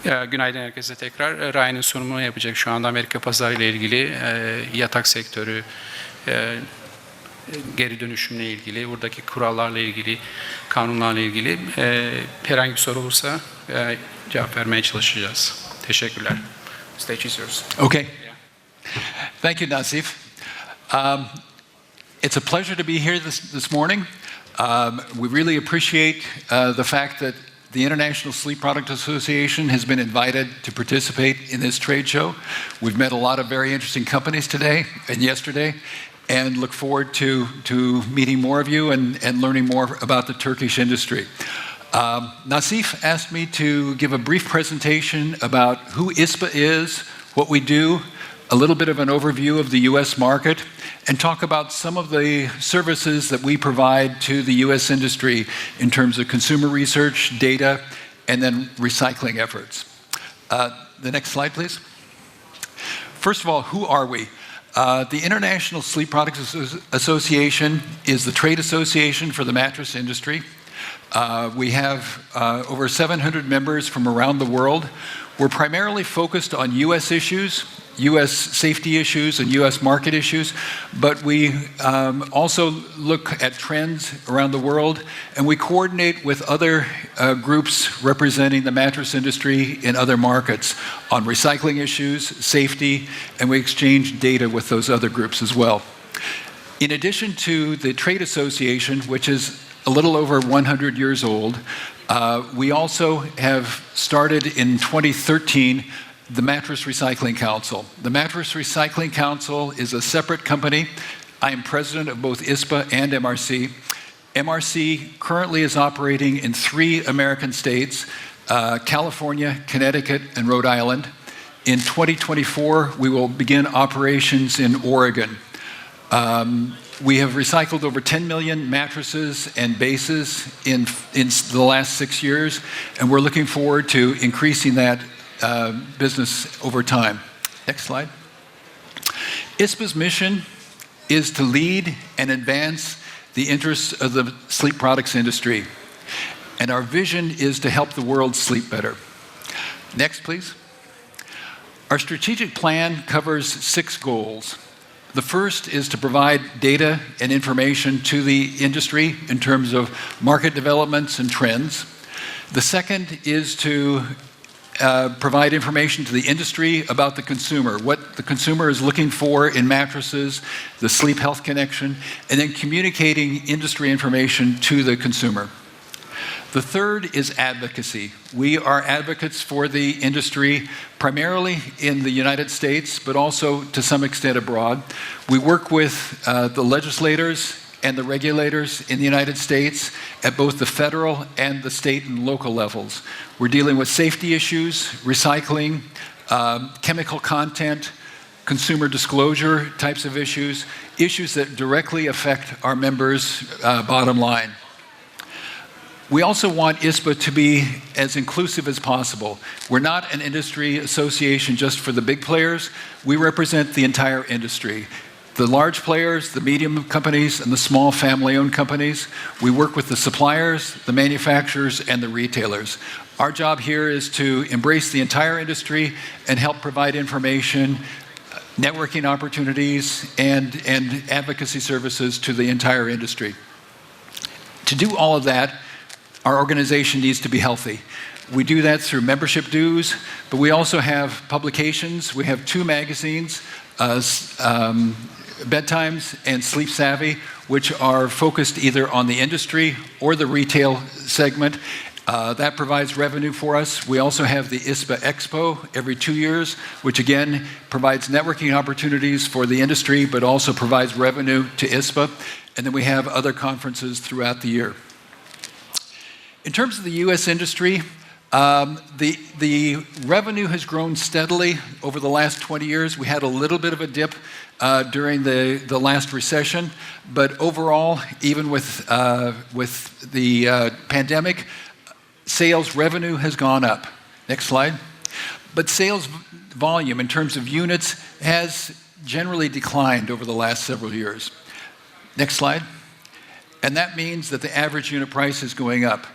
Günaydın herkese tekrar. Ryan'ın sunumunu yapacak şu anda Amerika pazarı ile ilgili, yatak sektörü, geri dönüşümle ilgili, buradaki kurallarla ilgili, kanunlarla ilgili herhangi bir soru olursa cevap vermeye çalışacağız. Teşekkürler. Stage is yours. Okay. Thank you, Nasif. It's a pleasure to be here this morning. We really appreciate the fact that the International Sleep Product Association has been invited to participate in this trade show. We've met a lot of very interesting companies today and yesterday, and look forward to meeting more of you and learning more about the Turkish industry. Nasif asked me to give a brief presentation about who ISPA is, what we do, a little bit of an overview of the U.S. market, and talk about some of the services that we provide to the U.S. industry in terms of consumer research, data, and then recycling efforts. The next slide, please. First of all, who are we? The International Sleep Products Association is the trade association for the mattress industry. We have over 700 members from around the world. We're primarily focused on U.S. issues, U.S. safety issues and U.S. market issues, but we also look at trends around the world, and we coordinate with other groups representing the mattress industry in other markets on recycling issues, safety, and we exchange data with those other groups as well. In addition to the trade association, which is a little over 100 years old, we also have started in 2013 the Mattress Recycling Council. The Mattress Recycling Council is a separate company. I am president of both ISPA and MRC. MRC currently is operating in 3 American states, California, Connecticut, and Rhode Island. In 2024, we will begin operations in Oregon. We have recycled over 10 million mattresses and bases in the last 6 years, and we're looking forward to increasing that business over time. Next slide. ISPA's mission is to lead and advance the interests of the sleep products industry, and our vision is to help the world sleep better. Next, please. Our strategic plan covers 6 goals. The first is to provide data and information to the industry in terms of market developments and trends. The second is to provide information to the industry about the consumer, what the consumer is looking for in mattresses, the sleep health connection, and then communicating industry information to the consumer. The third is advocacy. We are advocates for the industry, primarily in the United States, but also to some extent abroad. We work with the legislators and the regulators in the United States at both the federal and the state and local levels. We're dealing with safety issues, recycling, chemical content, consumer disclosure types of issues, issues that directly affect our members' bottom line. We also want ISPA to be as inclusive as possible. We're not an industry association just for the big players. We represent the entire industry. The large players, the medium companies, and the small family-owned companies. We work with the suppliers, the manufacturers, and the retailers. Our job here is to embrace the entire industry and help provide information, networking opportunities, and advocacy services to the entire industry. To do all of that, our organization needs to be healthy. We do that through membership dues, but we also have publications. We have 2 magazines, Bedtimes and Sleep Savvy, which are focused either on the industry or the retail segment. That provides revenue for us. We also have the ISPA EXPO every 2 years, which again provides networking opportunities for the industry, but also provides revenue to ISPA. And then we have other conferences throughout the year. In terms of the U.S. industry, the revenue has grown steadily over the last 20 years. We had a little bit of a dip during the last recession, but overall, even with the pandemic, sales revenue has gone up. Next slide. But sales volume in terms of units has generally declined over the last several years. Next slide. And that means that the average unit price is going up.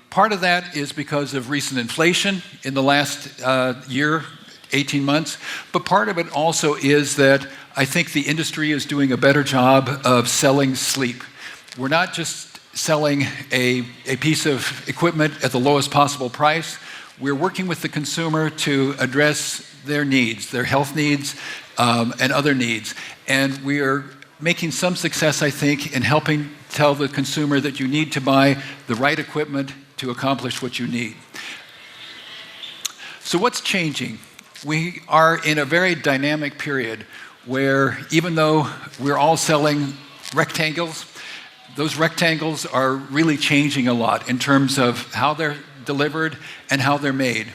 Part of that is because of recent inflation in the last year, 18 months, but part of it also is that I think the industry is doing a better job of selling sleep. We're not just selling a piece of equipment at the lowest possible price. We're working with the consumer to address their needs, their health needs, and other needs. And we are making some success, I think, in helping tell the consumer that you need to buy the right equipment to accomplish what you need. So what's changing? We are in a very dynamic period where even though we're all selling rectangles, those rectangles are really changing a lot in terms of how they're delivered and how they're made.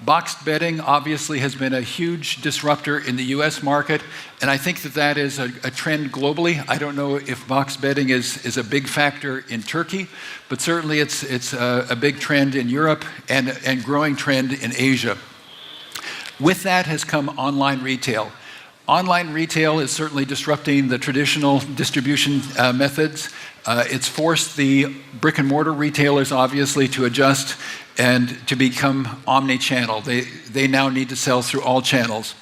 Boxed bedding obviously has been a huge disruptor in the US market, and I think that that is a trend globally. I don't know if boxed bedding is a big factor in Turkey, but certainly it's a big trend in Europe and growing trend in Asia. With that has come online retail. Online retail is certainly disrupting the traditional distribution methods. It's forced the brick and mortar retailers, obviously, to adjust and to become omni-channel. They now need to sell through all channels.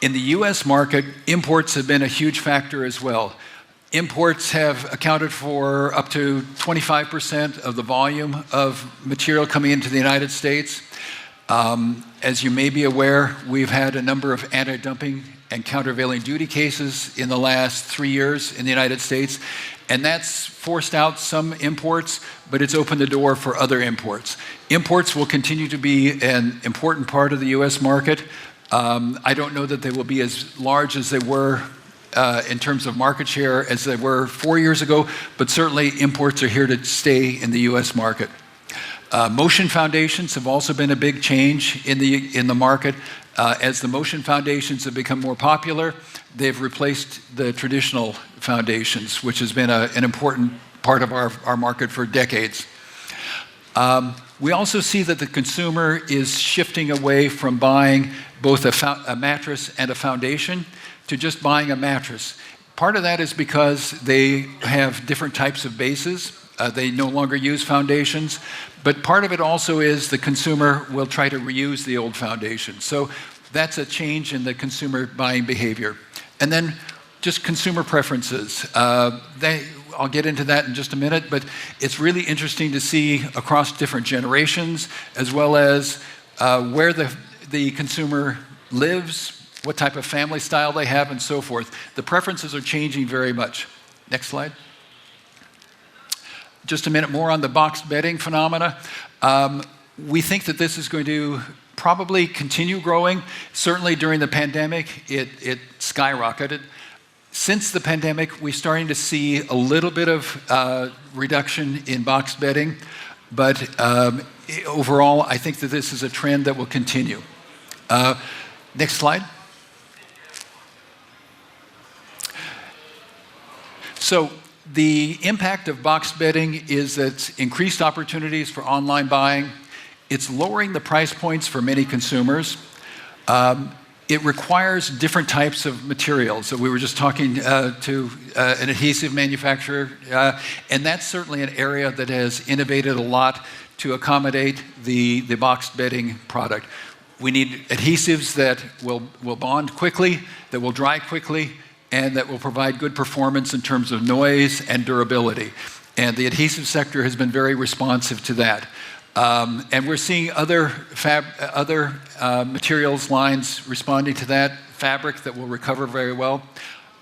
In the US market, imports have been a huge factor as well. Imports have accounted for up to 25% of the volume of material coming into the United States. As you may be aware, we've had a number of anti-dumping and countervailing duty cases in the last 3 years in the United States, and that's forced out some imports, but it's opened the door for other imports. Imports will continue to be an important part of the US market. I don't know that they will be as large as they were in terms of market share as they were 4 years ago, but certainly imports are here to stay in the US market. Motion foundations have also been a big change in the market. As the motion foundations have become more popular, they've replaced the traditional foundations, which has been an important part of our market for decades. We also see that the consumer is shifting away from buying both a mattress and a foundation to just buying a mattress. Part of that is because they have different types of bases. They no longer use foundations, but part of it also is the consumer will try to reuse the old foundation. So that's a change in the consumer buying behavior. And then just consumer preferences. I'll get into that in just a minute, but it's really interesting to see across different generations, as well as where the consumer lives, what type of family style they have, and so forth. The preferences are changing very much. Next slide. Just a minute more on the boxed bedding phenomena. We think that this is going to probably continue growing. Certainly during the pandemic, it skyrocketed. Since the pandemic, we're starting to see a little bit of reduction in boxed bedding, but overall, I think that this is a trend that will continue. Next slide. So the impact of boxed bedding is that it's increased opportunities for online buying. It's lowering the price points for many consumers. It requires different types of materials. So we were just talking to an adhesive manufacturer, and that's certainly an area that has innovated a lot to accommodate the boxed bedding product. We need adhesives that will bond quickly, that will dry quickly, and that will provide good performance in terms of noise and durability. And the adhesive sector has been very responsive to that. And we're seeing other materials lines responding to that, fabric that will recover very well.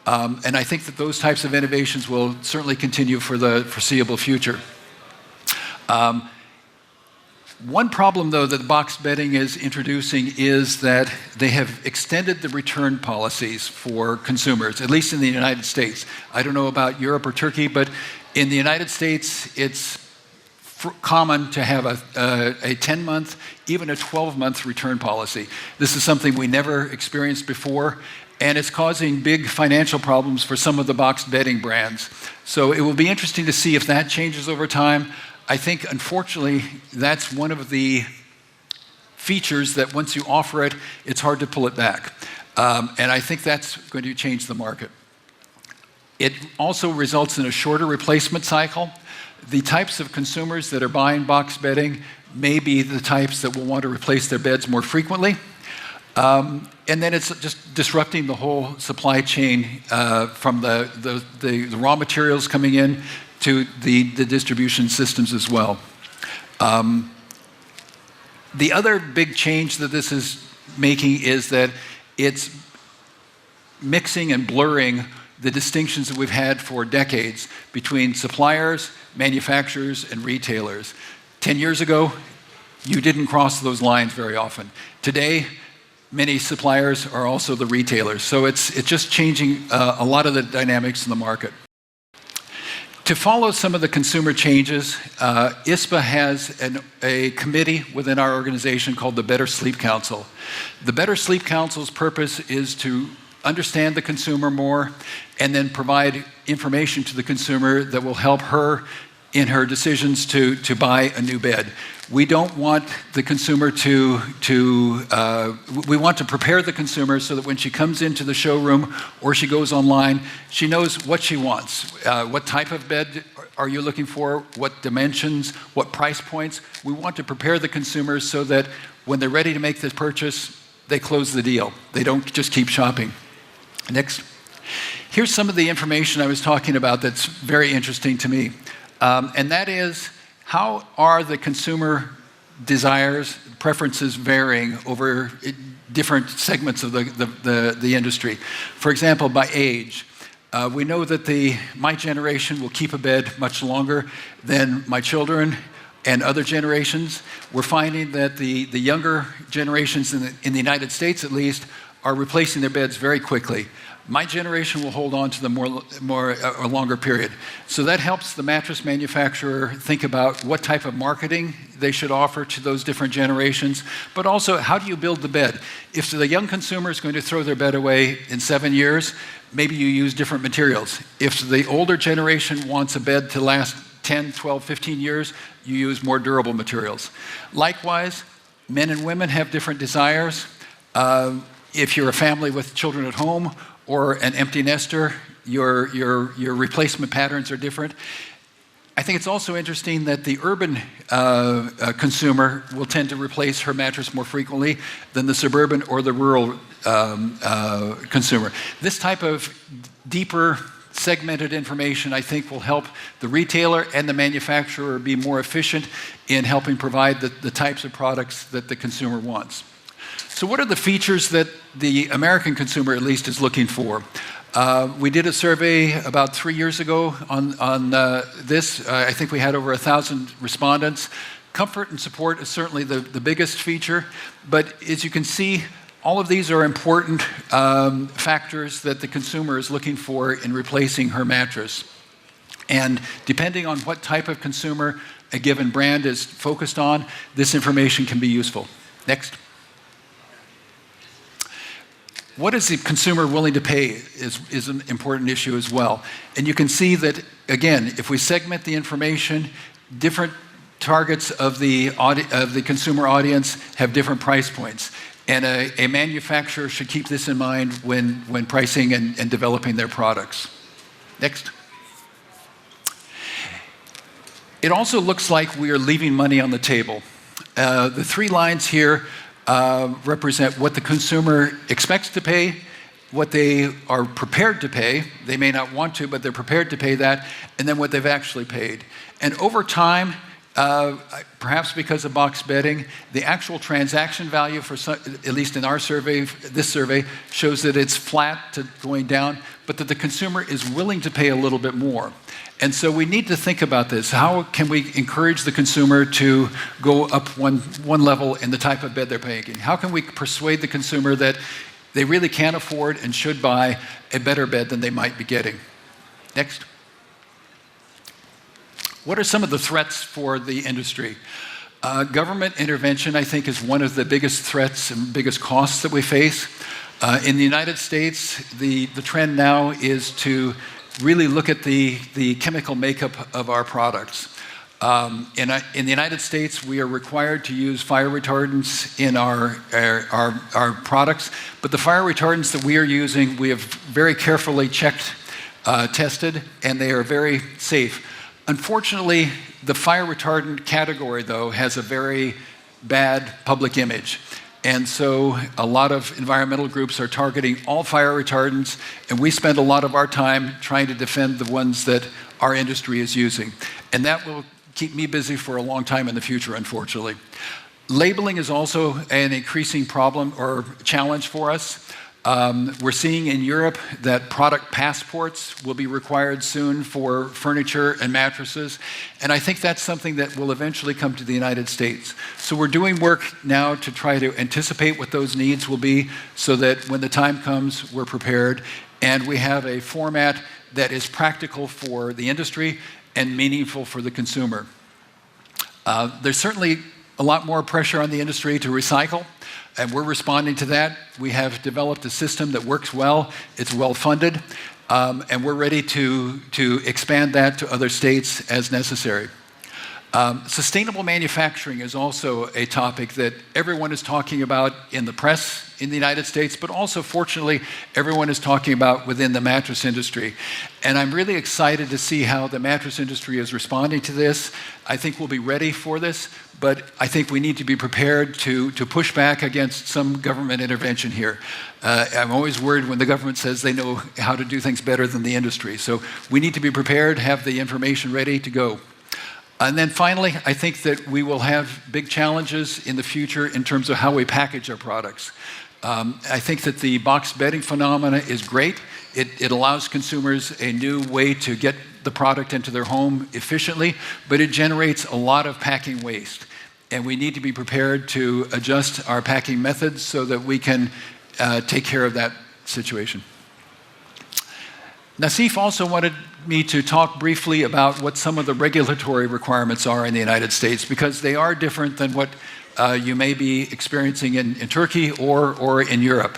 And I think that those types of innovations will certainly continue for the foreseeable future. One problem, though, that boxed bedding is introducing is that they have extended the return policies for consumers, at least in the United States. I don't know about Europe or Turkey, but in the United States, it's common to have a 10-month, even a 12-month return policy. This is something we never experienced before, and it's causing big financial problems for some of the boxed bedding brands. So it will be interesting to see if that changes over time. I think, unfortunately, that's one of the features that once you offer it, it's hard to pull it back. And I think that's going to change the market. It also results in a shorter replacement cycle. the types of consumers that are buying box bedding may be the types that will want to replace their beds more frequently. And then it's just disrupting the whole supply chain from the raw materials coming in to the distribution systems as well. The other big change that this is making is that it's mixing and blurring the distinctions that we've had for decades between suppliers, manufacturers, and retailers. 10 years ago, you didn't cross those lines very often. Today, many suppliers are also the retailers. So it's just changing a lot of the dynamics in the market. To follow some of the consumer changes, ISPA has a committee within our organization called the Better Sleep Council. The Better Sleep Council's purpose is to understand the consumer more and then provide information to the consumer that will help her in her decisions to buy a new bed. We don't want the consumer we want to prepare the consumer so that when she comes into the showroom or she goes online, she knows what she wants. What type of bed are you looking for? What dimensions? What price points? We want to prepare the consumers so that when they're ready to make this purchase, they close the deal. They don't just keep shopping. Next. Here's some of the information I was talking about that's very interesting to me. And that is, how are the consumer desires, preferences varying over different segments of the industry? For example, by age. We know that my generation will keep a bed much longer than my children and other generations. We're finding that the younger generations in the United States, at least, are replacing their beds very quickly. My generation will hold on to them a longer period. So that helps the mattress manufacturer think about what type of marketing they should offer to those different generations, but also how do you build the bed? If the young consumer is going to throw their bed away in 7 years, maybe you use different materials. If the older generation wants a bed to last 10, 12, 15 years, you use more durable materials. Likewise, men and women have different desires. If you're a family with children at home or an empty nester, your replacement patterns are different. I think it's also interesting that the urban consumer will tend to replace her mattress more frequently than the suburban or the rural consumer. This type of deeper segmented information, I think, will help the retailer and the manufacturer be more efficient in helping provide the types of products that the consumer wants. So what are the features that the American consumer, at least, is looking for? We did a survey about 3 years ago on this. I think we had over 1,000 respondents. Comfort and support is certainly the biggest feature, but as you can see, all of these are important factors that the consumer is looking for in replacing her mattress. And depending on what type of consumer a given brand is focused on, this information can be useful. Next. What is the consumer willing to pay is an important issue as well. And you can see that, again, if we segment the information, different targets of the consumer audience have different price points. And a manufacturer should keep this in mind when pricing and developing their products. Next. It also looks like we are leaving money on the table. The 3 lines here represent what the consumer expects to pay, what they are prepared to pay. They may not want to, but they're prepared to pay that, and then what they've actually paid. And over time, perhaps because of box bedding, the actual transaction value, at least in our survey, this survey, shows that it's flat to going down, but that the consumer is willing to pay a little bit more. And so we need to think about this. How can we encourage the consumer to go up one level in the type of bed they're paying? How can we persuade the consumer that they really can afford and should buy a better bed than they might be getting? Next. What are some of the threats for the industry? Government intervention, I think, is one of the biggest threats and biggest costs that we face. In the United States, the trend now is to really look at the chemical makeup of our products. In the United States, we are required to use fire retardants in our products, but the fire retardants that we are using, we have very carefully checked, tested, and they are very safe. Unfortunately, the fire retardant category, though, has a very bad public image. And so a lot of environmental groups are targeting all fire retardants, and we spend a lot of our time trying to defend the ones that our industry is using. And that will keep me busy for a long time in the future, unfortunately. Labeling is also an increasing problem or challenge for us. We're seeing in Europe that product passports will be required soon for furniture and mattresses, and I think that's something that will eventually come to the United States. So we're doing work now to try to anticipate what those needs will be so that when the time comes, we're prepared, and we have a format that is practical for the industry and meaningful for the consumer. There's certainly a lot more pressure on the industry to recycle, and we're responding to that. We have developed a system that works well, it's well funded, and we're ready to expand that to other states as necessary. Sustainable manufacturing is also a topic that everyone is talking about in the press in the United States, but also, fortunately, everyone is talking about within the mattress industry. And I'm really excited to see how the mattress industry is responding to this. I think we'll be ready for this, but I think we need to be prepared to push back against some government intervention here. I'm always worried when the government says they know how to do things better than the industry. So we need to be prepared, have the information ready to go. And then finally, I think that we will have big challenges in the future in terms of how we package our products. I think that the box bedding phenomena is great. It allows consumers a new way to get the product into their home efficiently, but it generates a lot of packing waste. And we need to be prepared to adjust our packing methods so that we can take care of that situation. Nassif also wanted me to talk briefly about what some of the regulatory requirements are in the United States, because they are different than what you may be experiencing in Turkey or in Europe.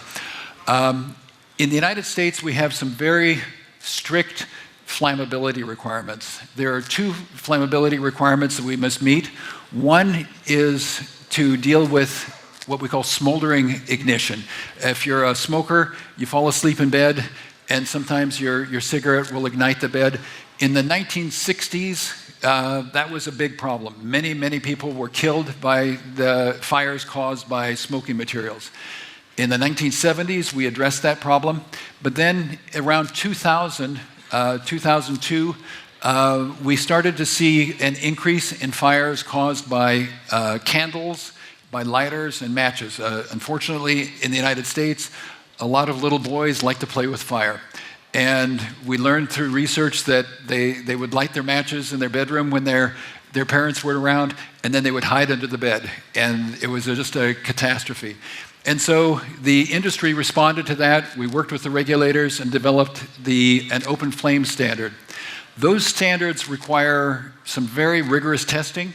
In the United States, we have some very strict flammability requirements. There are two flammability requirements that we must meet. One is to deal with what we call smoldering ignition. If you're a smoker, you fall asleep in bed, and sometimes your cigarette will ignite the bed. In the 1960s, that was a big problem. Many people were killed by the fires caused by smoking materials. In the 1970s, we addressed that problem, but then around 2002, we started to see an increase in fires caused by candles, by lighters and matches. Unfortunately, in the United States, a lot of little boys like to play with fire. And we learned through research that they would light their matches in their bedroom when their parents were around, and then they would hide under the bed. And it was just a catastrophe. And so the industry responded to that. We worked with the regulators and developed an open flame standard. Those standards require some very rigorous testing.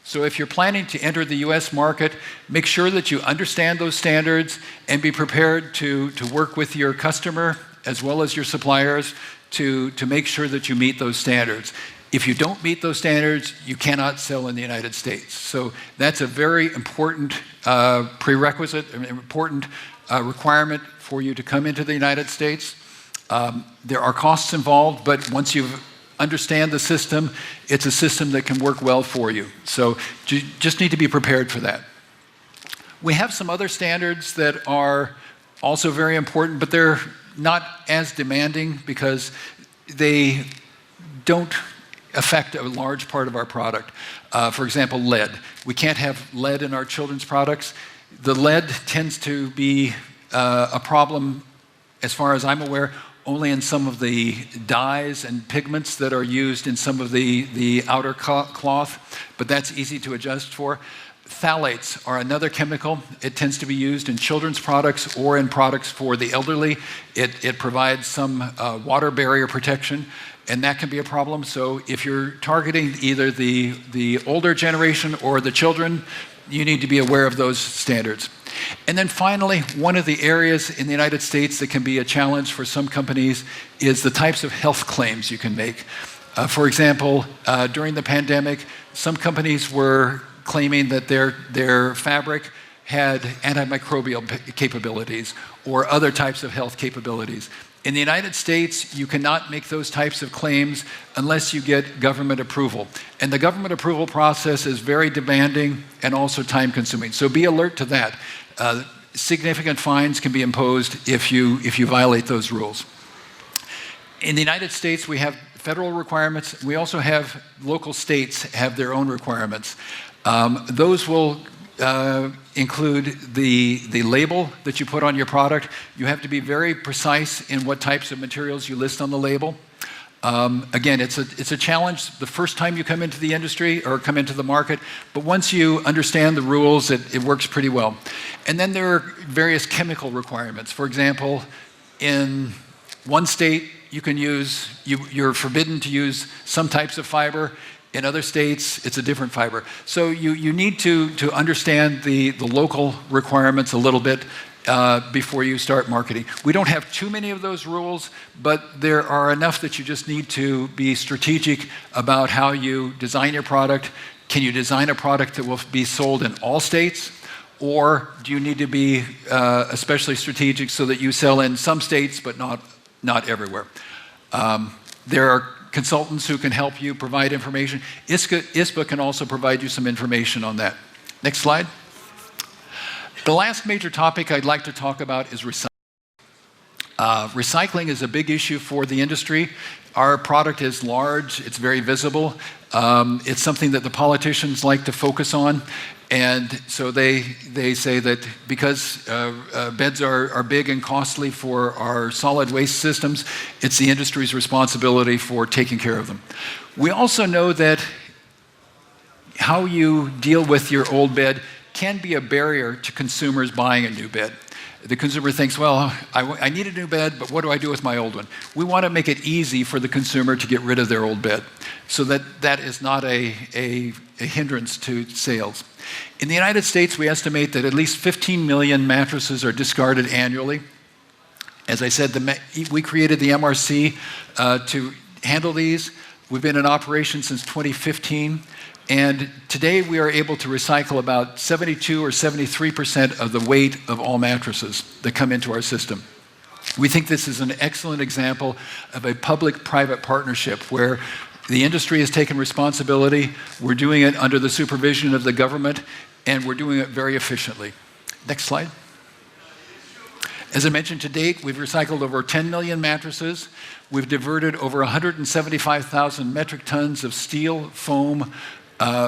So if you're planning to enter the US market, make sure that you understand those standards and be prepared to work with your customer as well as your suppliers to make sure that you meet those standards. If you don't meet those standards, you cannot sell in the United States. So that's a very important prerequisite, an important requirement for you to come into the United States. There are costs involved, but once you understand the system, it's a system that can work well for you. So you just need to be prepared for that. We have some other standards that are also very important, but they're not as demanding because they don't affect a large part of our product. For example, lead. We can't have lead in our children's products. The lead tends to be a problem, as far as I'm aware, only in some of the dyes and pigments that are used in some of the outer cloth, but that's easy to adjust for. Phthalates are another chemical. It tends to be used in children's products or in products for the elderly. It provides some water barrier protection, and that can be a problem. So if you're targeting either the older generation or the children, you need to be aware of those standards. And then finally, one of the areas in the United States that can be a challenge for some companies is the types of health claims you can make. For example, during the pandemic, some companies were claiming that their fabric had antimicrobial capabilities or other types of health capabilities. In the United States, you cannot make those types of claims unless you get government approval. And the government approval process is very demanding and also time-consuming. So be alert to that. Significant fines can be imposed if you violate those rules. In the United States, we have federal requirements. We also have local states have their own requirements. Those will include the label that you put on your product. You have to be very precise in what types of materials you list on the label. Again, it's a challenge the first time you come into the industry or come into the market, but once you understand the rules, it works pretty well. And then there are various chemical requirements. For example, in one state, you're forbidden to use some types of fiber. In other states, it's a different fiber. So you need to understand the local requirements a little bit before you start marketing. We don't have too many of those rules, but there are enough that you just need to be strategic about how you design your product. Can you design a product that will be sold in all states? Or do you need to be especially strategic so that you sell in some states but not everywhere? There are consultants who can help you provide information. ISPA can also provide you some information on that. Next slide. The last major topic I'd like to talk about is recycling. Recycling is a big issue for the industry. Our product is large, it's very visible. It's something that the politicians like to focus on. And so they say that because beds are big and costly for our solid waste systems, it's the industry's responsibility for taking care of them. We also know that how you deal with your old bed can be a barrier to consumers buying a new bed. The consumer thinks, well, I need a new bed, but what do I do with my old one? We want to make it easy for the consumer to get rid of their old bed so that is not a hindrance to sales. In the United States, we estimate that at least 15 million mattresses are discarded annually. As I said, we created the MRC to handle these. We've been in operation since 2015. And today we are able to recycle about 72 or 73% of the weight of all mattresses that come into our system. We think this is an excellent example of a public-private partnership where the industry has taken responsibility, we're doing it under the supervision of the government, and we're doing it very efficiently. Next slide. As I mentioned, to date, we've recycled over 10 million mattresses. We've diverted over 175,000 metric tons of steel, foam,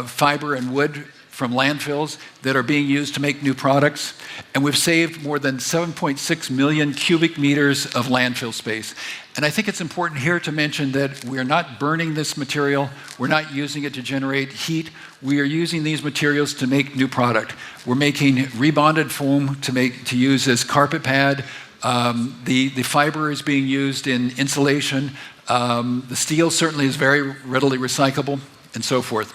fiber and wood from landfills that are being used to make new products. And we've saved more than 7.6 million cubic meters of landfill space. And I think it's important here to mention that we're not burning this material. We're not using it to generate heat. We are using these materials to make new product. We're making rebonded foam to use as carpet pad. The fiber is being used in insulation. The steel certainly is very readily recyclable, and so forth.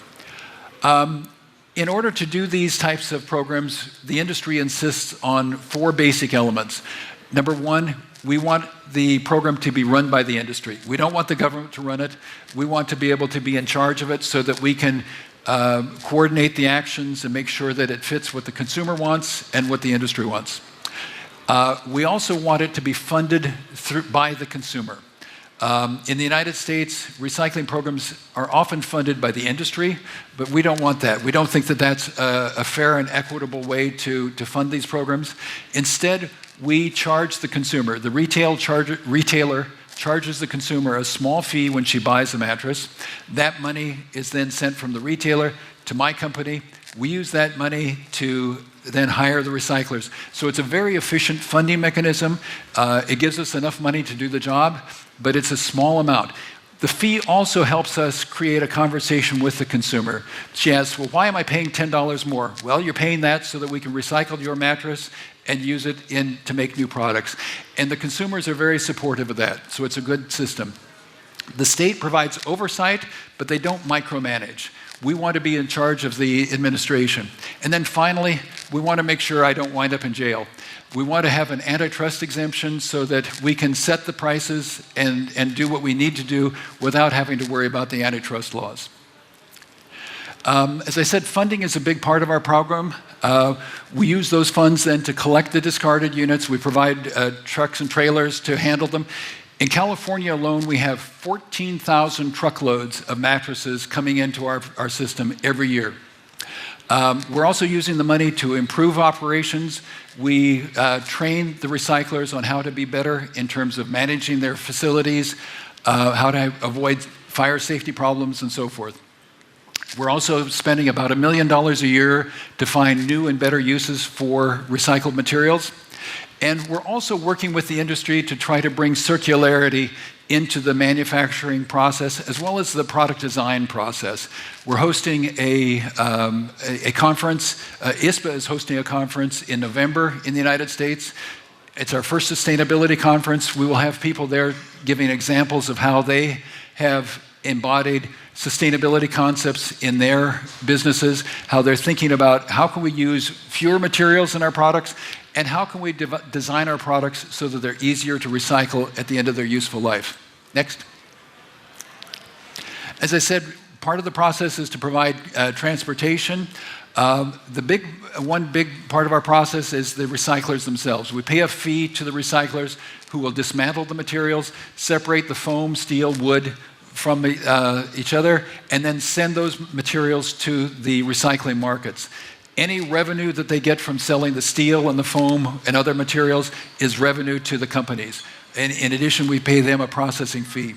In order to do these types of programs, the industry insists on 4 basic elements. Number 1, we want the program to be run by the industry. We don't want the government to run it. We want to be able to be in charge of it so that we can coordinate the actions and make sure that it fits what the consumer wants and what the industry wants. We also want it to be funded by the consumer. In the United States, recycling programs are often funded by the industry, but we don't want that. We don't think that that's a fair and equitable way to fund these programs. Instead, we charge the consumer. The retailer charges the consumer a small fee when she buys a mattress. That money is then sent from the retailer to my company. We use that money to then hire the recyclers. So it's a very efficient funding mechanism. It gives us enough money to do the job, but it's a small amount. The fee also helps us create a conversation with the consumer. She asks, well, why am I paying $10 more? Well, you're paying that so that we can recycle your mattress and use it to make new products. And the consumers are very supportive of that, so it's a good system. The state provides oversight, but they don't micromanage. We want to be in charge of the administration. And then finally, we want to make sure I don't wind up in jail. We want to have an antitrust exemption so that we can set the prices and do what we need to do without having to worry about the antitrust laws. As I said, funding is a big part of our program. We use those funds then to collect the discarded units. We provide trucks and trailers to handle them. In California alone, we have 14,000 truckloads of mattresses coming into our system every year. We're also using the money to improve operations. We train the recyclers on how to be better in terms of managing their facilities, how to avoid fire safety problems, and so forth. We're also spending about $1 million a year to find new and better uses for recycled materials. And we're also working with the industry to try to bring circularity into the manufacturing process as well as the product design process. We're hosting a conference. ISPA is hosting a conference in November in the United States. It's our first sustainability conference. We will have people there giving examples of how they have embodied sustainability concepts in their businesses, how they're thinking about how can we use fewer materials in our products, and how can we design our products so that they're easier to recycle at the end of their useful life. Next. As I said, part of the process is to provide transportation. One big part of our process is the recyclers themselves. We pay a fee to the recyclers who will dismantle the materials, separate the foam, steel, wood from each other, and then send those materials to the recycling markets. Any revenue that they get from selling the steel and the foam and other materials is revenue to the companies. And in addition, we pay them a processing fee.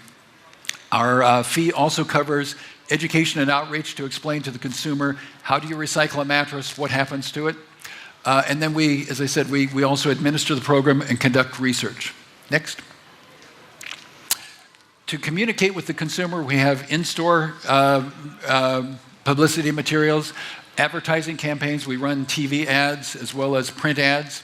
Our fee also covers education and outreach to explain to the consumer, how do you recycle a mattress, what happens to it? And then we, as I said, we also administer the program and conduct research. Next. To communicate with the consumer, we have in-store publicity materials, advertising campaigns. We run TV ads as well as print ads,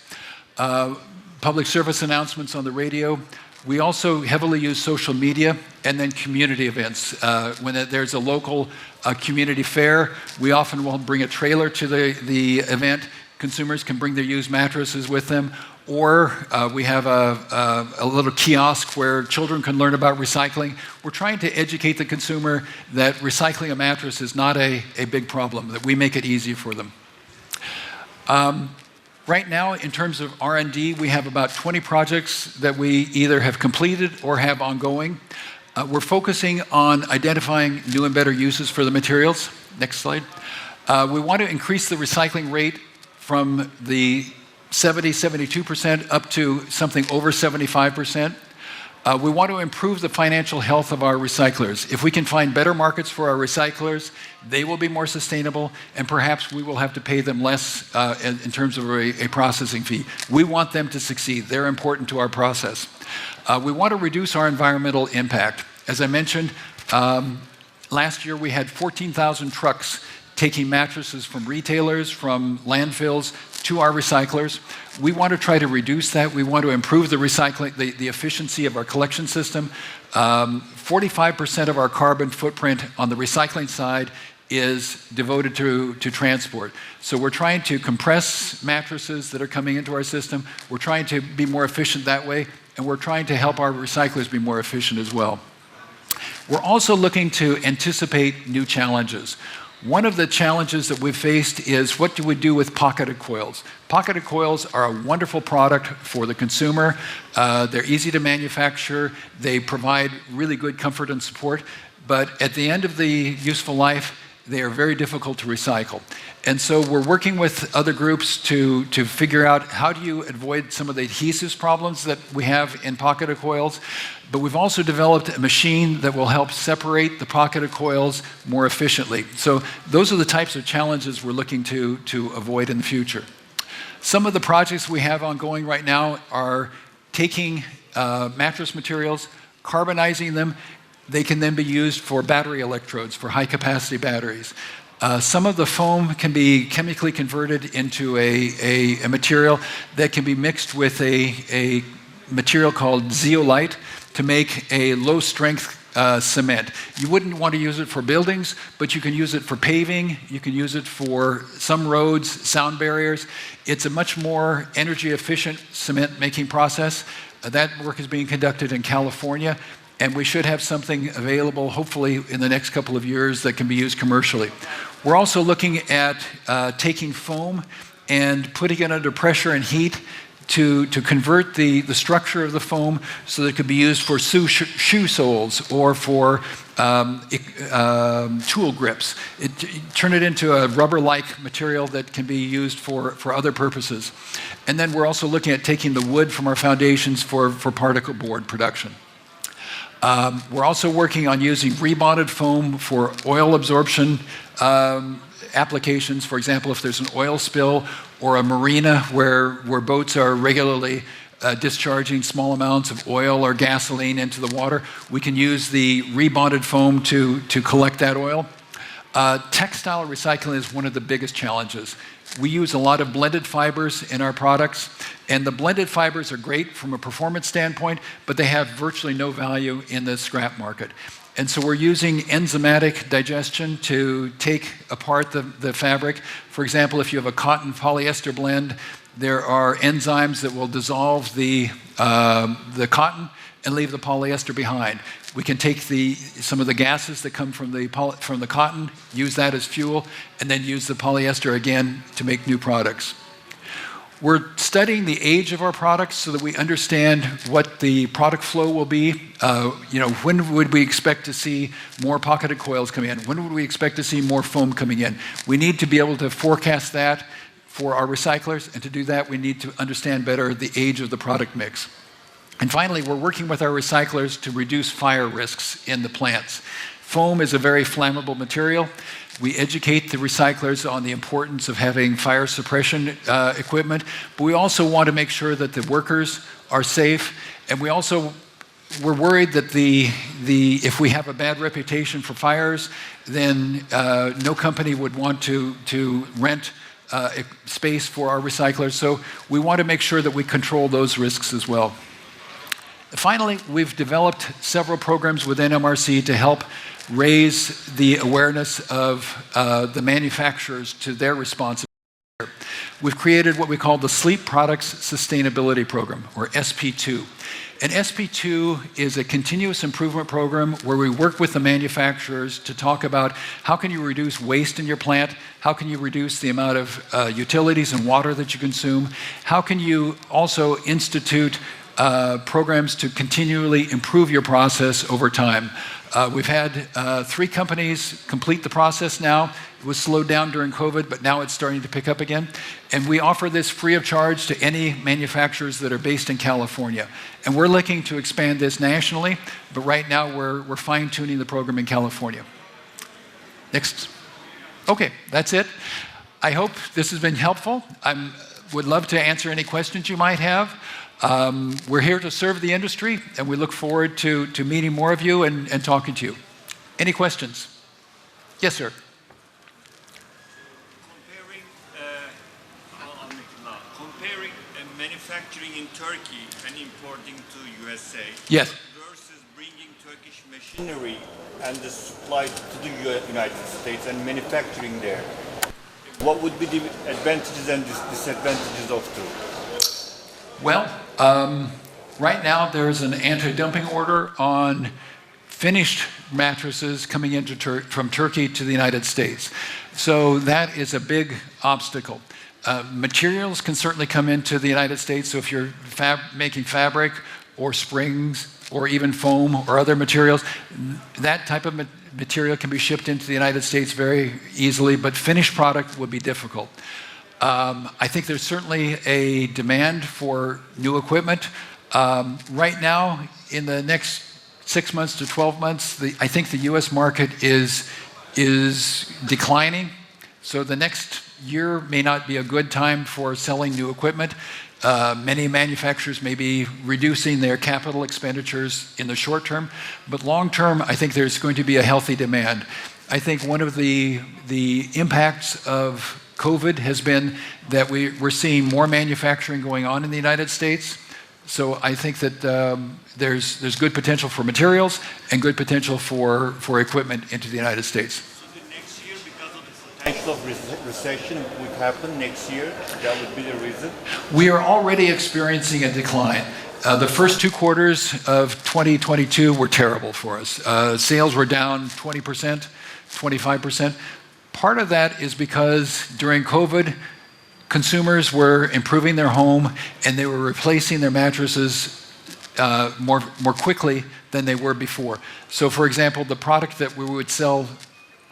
public service announcements on the radio. We also heavily use social media and then community events. When there's a local community fair, we often will bring a trailer to the event. Consumers can bring their used mattresses with them. Or we have a little kiosk where children can learn about recycling. We're trying to educate the consumer that recycling a mattress is not a big problem, that we make it easy for them. Right now, in terms of R&D, we have about 20 projects that we either have completed or have ongoing. We're focusing on identifying new and better uses for the materials. Next slide. We want to increase the recycling rate from the 72% up to something over 75%. We want to improve the financial health of our recyclers. If we can find better markets for our recyclers, they will be more sustainable, and perhaps we will have to pay them less in terms of a processing fee. We want them to succeed. They're important to our process. We want to reduce our environmental impact. As I mentioned, last year we had 14,000 trucks taking mattresses from retailers, from landfills, to our recyclers. We want to try to reduce that. We want to improve the recycling, the efficiency of our collection system. 45% of our carbon footprint on the recycling side is devoted to transport. So we're trying to compress mattresses that are coming into our system. We're trying to be more efficient that way, and we're trying to help our recyclers be more efficient as well. We're also looking to anticipate new challenges. One of the challenges that we've faced is, what do we do with pocketed coils? Pocketed coils are a wonderful product for the consumer. They're easy to manufacture. They provide really good comfort and support. But at the end of the useful life, they are very difficult to recycle. And so we're working with other groups to figure out, how do you avoid some of the adhesives problems that we have in pocketed coils. But we've also developed a machine that will help separate the pocketed coils more efficiently. So those are the types of challenges we're looking to avoid in the future. Some of the projects we have ongoing right now are taking mattress materials, carbonizing them. They can then be used for battery electrodes, for high-capacity batteries. Some of the foam can be chemically converted into a material that can be mixed with a material called zeolite to make a low-strength cement. You wouldn't want to use it for buildings, but you can use it for paving. You can use it for some roads, sound barriers. It's a much more energy-efficient cement-making process. That work is being conducted in California. and we should have something available, hopefully, in the next couple of years that can be used commercially. We're also looking at taking foam and putting it under pressure and heat to convert the structure of the foam so that it could be used for shoe soles or for tool grips. Turn it into a rubber-like material that can be used for other purposes. And then we're also looking at taking the wood from our foundations for particle board production. We're also working on using rebonded foam for oil absorption applications. For example, if there's an oil spill or a marina where boats are regularly discharging small amounts of oil or gasoline into the water, we can use the rebonded foam to collect that oil. Textile recycling is one of the biggest challenges. We use a lot of blended fibers in our products, and the blended fibers are great from a performance standpoint, but they have virtually no value in the scrap market. And so we're using enzymatic digestion to take apart the fabric. For example, if you have a cotton polyester blend, there are enzymes that will dissolve the cotton and leave the polyester behind. We can take some of the gases that come from the cotton, use that as fuel, and then use the polyester again to make new products. We're studying the age of our products so that we understand what the product flow will be. When would we expect to see more pocketed coils come in? When would we expect to see more foam coming in? We need to be able to forecast that for our recyclers, and to do that, we need to understand better the age of the product mix. And finally, we're working with our recyclers to reduce fire risks in the plants. Foam is a very flammable material. We educate the recyclers on the importance of having fire suppression equipment, but we also want to make sure that the workers are safe, and we're worried that if we have a bad reputation for fires, then no company would want to rent space for our recyclers. So we want to make sure that we control those risks as well. Finally, we've developed several programs within MRC to help raise the awareness of the manufacturers to their responsibility. We've created what we call the Sleep Products Sustainability Program, or SP2. And SP2 is a continuous improvement program where we work with the manufacturers to talk about how can you reduce waste in your plant, how can you reduce the amount of utilities and water that you consume, how can you also institute programs to continually improve your process over time. We've had 3 companies complete the process now. It was slowed down during COVID, but now it's starting to pick up again. And we offer this free of charge to any manufacturers that are based in California. And we're looking to expand this nationally, but right now we're fine-tuning the program in California. Next. Okay, that's it. I hope this has been helpful. I would love to answer any questions you might have. We're here to serve the industry, and we look forward to meeting more of you and talking to you. Any questions? Yes, sir. Comparing manufacturing in Turkey and importing to USA Yes. versus bringing Turkish machinery and the supply to the United States and manufacturing there, what would be the advantages and disadvantages of two? Well, right now there's an anti-dumping order on finished mattresses coming into from Turkey to the United States. So that is a big obstacle. Materials can certainly come into the United States. So if you're making fabric or springs or even foam or other materials, that type of material can be shipped into the United States very easily, but finished product would be difficult. I think there's certainly a demand for new equipment. Right now, in the next 6 months to 12 months, I think the U.S. market is declining. So the next year may not be a good time for selling new equipment. Many manufacturers may be reducing their capital expenditures in the short term, but long term, I think there's going to be a healthy demand. I think one of the impacts of COVID has been that we're seeing more manufacturing going on in the United States. So I think that there's good potential for materials and good potential for equipment into the United States. So the next year, because of the potential of recession would happen next year, that would be the reason? We are already experiencing a decline. The first 2 quarters of 2022 were terrible for us. Sales were down 20%, 25%. Part of that is because during COVID, consumers were improving their home and they were replacing their mattresses more quickly than they were before. So for example, the product that we would sell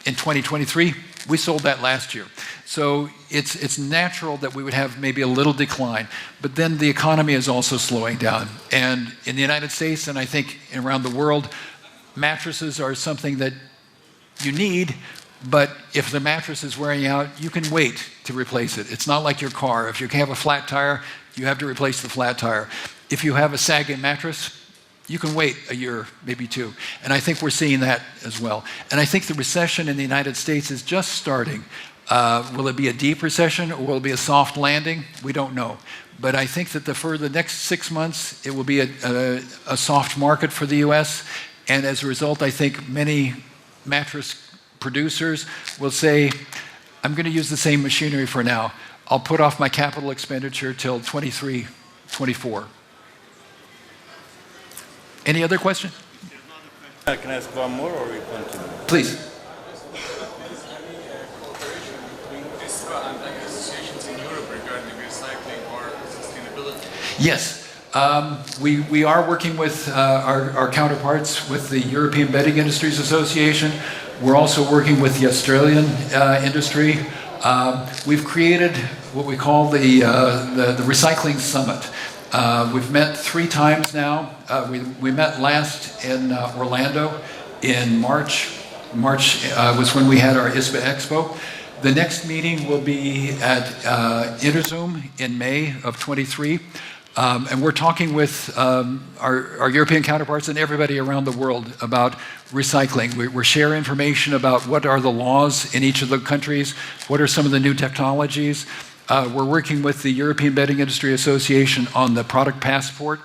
in 2023, we sold that last year. So it's natural that we would have maybe a little decline, but then the economy is also slowing down. And in the United States, and I think around the world, mattresses are something that you need, but if the mattress is wearing out, you can wait to replace it. It's not like your car. If you have a flat tire, you have to replace the flat tire. If you have a sagging mattress, you can wait a year, maybe 2. And I think we're seeing that as well. And I think the recession in the United States is just starting. Will it be a deep recession or will it be a soft landing? We don't know. But I think that for the next 6 months, it will be a soft market for the US. And as a result, I think many mattress producers will say, I'm going to use the same machinery for now. I'll put off my capital expenditure till 23, 24. Any other question? Can I ask one more or we continue? Please. ISPA and associations in Europe regarding recycling or sustainability? Yes. We are working with our counterparts with the European Bedding Industries Association. We're also working with the Australian industry. We've created what we call the Recycling Summit. We've met 3 times now. We met last in Orlando in March. March was when we had our ISPA EXPO. The next meeting will be at Interzoom in May of 23. And we're talking with our European counterparts and everybody around the world about recycling. We're sharing information about what are the laws in each of the countries, what are some of the new technologies. We're working with the European Bedding Industry Association on the product passport.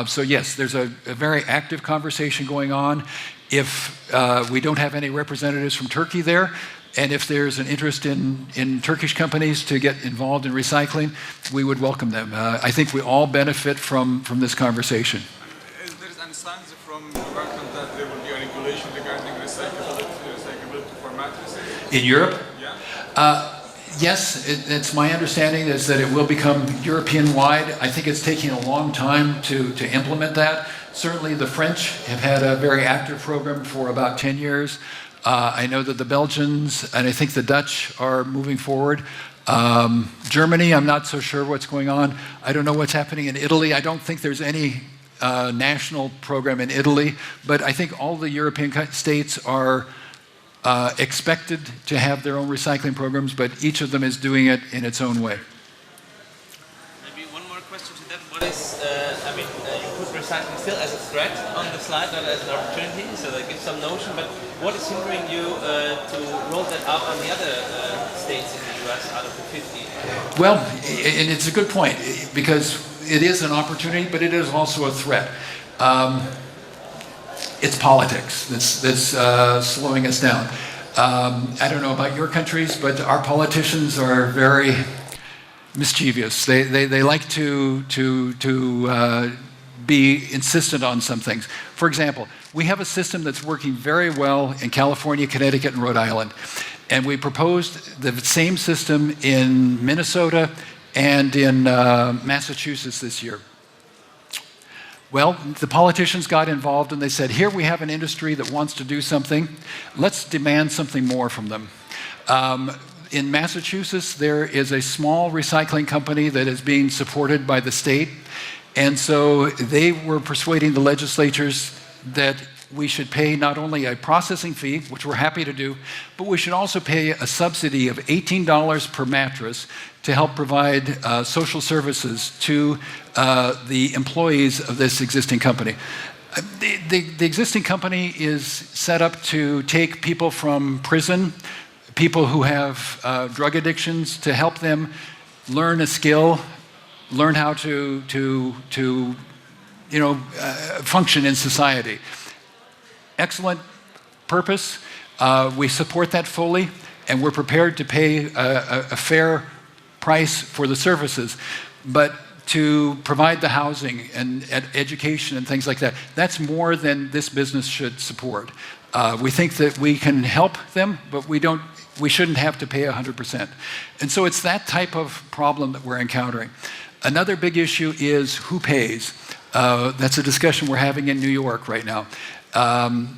So yes, there's a very active conversation going on. If we don't have any representatives from Turkey there, and if there's an interest in Turkish companies to get involved in recycling, we would welcome them. I think we all benefit from this conversation. Is there any signs from the government that there will be a regulation regarding recyclability for mattresses? In Europe? Yeah. Yes, it's my understanding is that it will become European-wide. I think it's taking a long time to implement that. Certainly the French have had a very active program for about 10 years. I know that the Belgians and I think the Dutch are moving forward. Germany, I'm not so sure what's going on. I don't know what's happening in Italy. I don't think there's any national program in Italy, but I think all the European states are expected to have their own recycling programs, but each of them is doing it in its own way. Maybe one more question to that. What is, you put recycling still as a threat on the slide, not as an opportunity, so that gives some notion, but what is hindering you to roll that out on the other states in the US out of the 50? Well, and it's a good point, because it is an opportunity, but it is also a threat. It's politics that's slowing us down. I don't know about your countries, but our politicians are very mischievous. They like to be insistent on some things. For example, we have a system that's working very well in California, Connecticut, and Rhode Island. And we proposed the same system in Minnesota and in Massachusetts this year. Well, the politicians got involved and they said, here we have an industry that wants to do something. Let's demand something more from them. In Massachusetts, there is a small recycling company that is being supported by the state. And so they were persuading the legislatures that we should pay not only a processing fee, which we're happy to do, but we should also pay a subsidy of $18 per mattress to help provide social services to the employees of this existing company. The existing company is set up to take people from prison, people who have drug addictions, to help them learn a skill, learn how to function in society. Excellent purpose. We support that fully, and we're prepared to pay a fair price for the services. But to provide the housing and education and things like that. That's more than this business should support. We think that we can help them, but we shouldn't have to pay 100%. And so it's that type of problem that we're encountering. Another big issue is who pays. That's a discussion we're having in New York right now.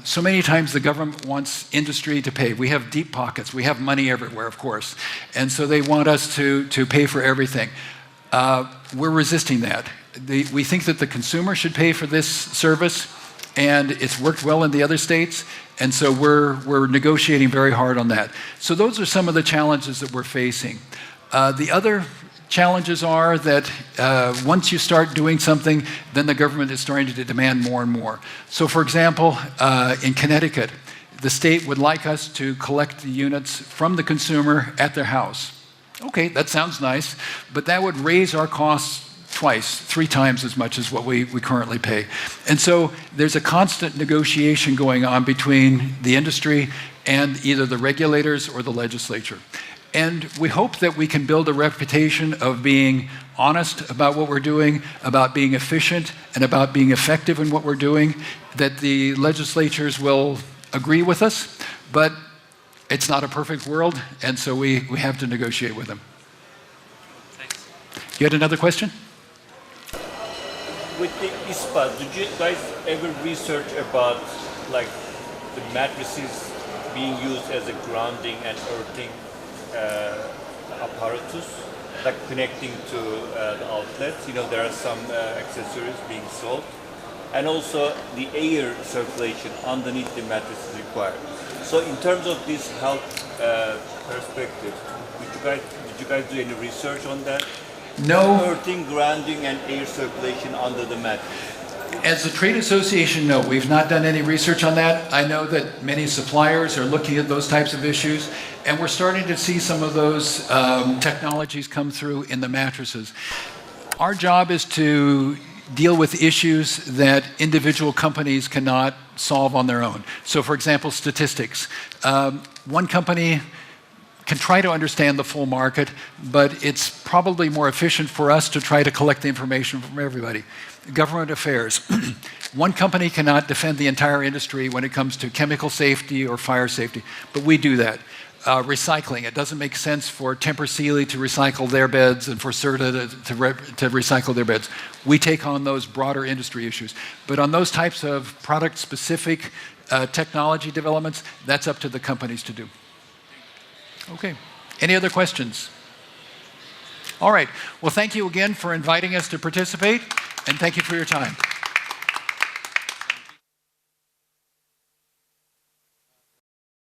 So many times the government wants industry to pay. We have deep pockets. We have money everywhere, of course. And so they want us to pay for everything. We're resisting that. We think that the consumer should pay for this service, and it's worked well in the other states, and so we're negotiating very hard on that. So those are some of the challenges that we're facing. The other challenges are that once you start doing something, then the government is starting to demand more and more. So for example, in Connecticut, the state would like us to collect the units from the consumer at their house. Okay, that sounds nice, but that would raise our costs twice, 3 times as much as what we currently pay. And so there's a constant negotiation going on between the industry and either the regulators or the legislature. And we hope that we can build a reputation of being honest about what we're doing, about being efficient, and about being effective in what we're doing, that the legislatures will agree with us, but it's not a perfect world, and so we have to negotiate with them. Thanks. You had another question? With the ISPA, did you guys ever research about like the mattresses being used as a grounding and earthing apparatus, like connecting to the outlets? You know, there are some accessories being sold, and also the air circulation underneath the mattress is required. So in terms of this health perspective, did you guys do any research on that? No. Earthing, grounding, and air circulation under the mattress. As a trade association, no, we've not done any research on that. I know that many suppliers are looking at those types of issues, and we're starting to see some of those technologies come through in the mattresses. Our job is to deal with issues that individual companies cannot solve on their own. So for example, statistics. One company can try to understand the full market, but it's probably more efficient for us to try to collect the information from everybody. Government affairs. One company cannot defend the entire industry when it comes to chemical safety or fire safety, but we do that. Recycling. It doesn't make sense for Tempur Sealy to recycle their beds and for Serta to recycle their beds. We take on those broader industry issues. But on those types of product-specific technology developments, that's up to the companies to do. Okay. Any other questions? All right. Well, thank you again for inviting us to participate, and thank you for your time.